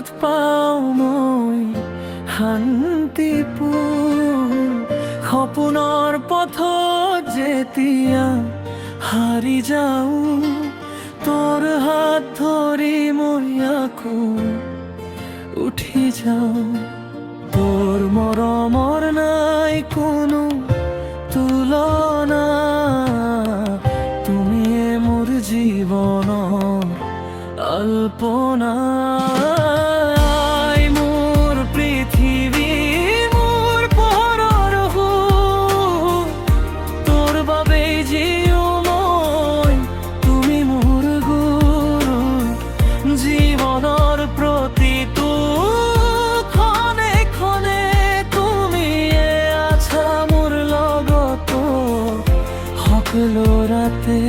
পথ পাও মই শান্তিপুৰ সপোনৰ পথত যেতিয়া হাৰি যাওঁ তোৰ হাত ধৰি মই আকৌ উঠি যাওঁ তোৰ মৰমৰ নাই কোনো তুলনা তুমিয়ে মোৰ জীৱনৰ আলপনা মোৰ পৃথিৱী মোৰ পোহৰৰ সুৰ তোৰ বাবেই জিও মই তুমি মোৰ গুৰু জীৱনৰ প্ৰতিটো ক্ষণে ক্ষণে তুমিয়ে আছা মোৰ লগত সকলো ৰাতে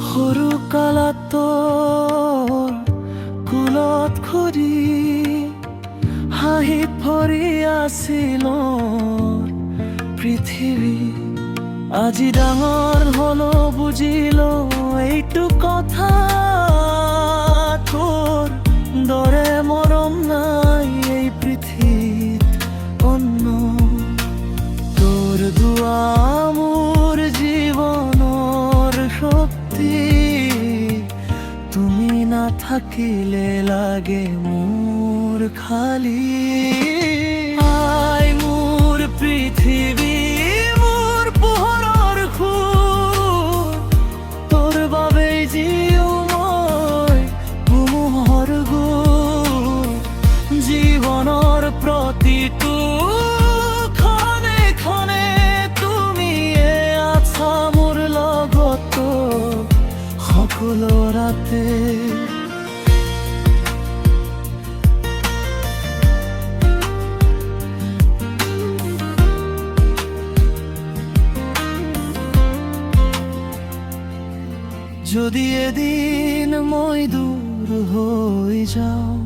সৰু কালত তোৰ কুলত ঘূৰি হাঁহিত ভৰি আছিল পৃথিৱী আজি ডাঙৰ হলো বুজিলো এইটো কথা তোৰ দৰে মৰম নাই এই পৃথিৱীত অন্য তোৰ দুৱা মোৰ জীৱনৰ শক্তি তুমি নাথাকিলে লাগে মোৰ খালি মোৰ পৃথিৱী মোৰ পোহৰৰ সুৰ তোৰ বাবেই জিও মই মোৰ গুণ জীৱনৰ প্ৰতিটো ক্ষণে ক্ষণে তুমিয়ে আছা মোৰ লগত সকলো ৰাতে যদি এদিন মই দূৰ হৈ যাওঁ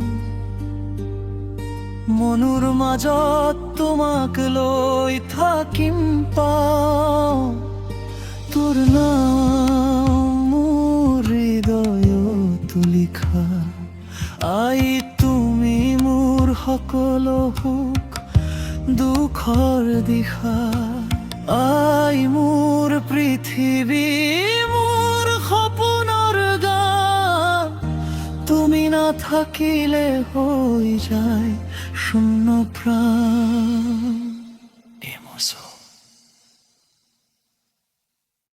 মনৰ মাজত তোমাক লৈ থাকিম পাওঁ তোৰ নাম মোৰ হৃদয়ত লিখা আই তুমি মোৰ সকলো সুখ দুখৰ দিশা আই মোৰ পৃথিৱী মোৰ সপোনৰ গান তুমি নাথাকিলে হৈ যায় শূন্য প্রাণ।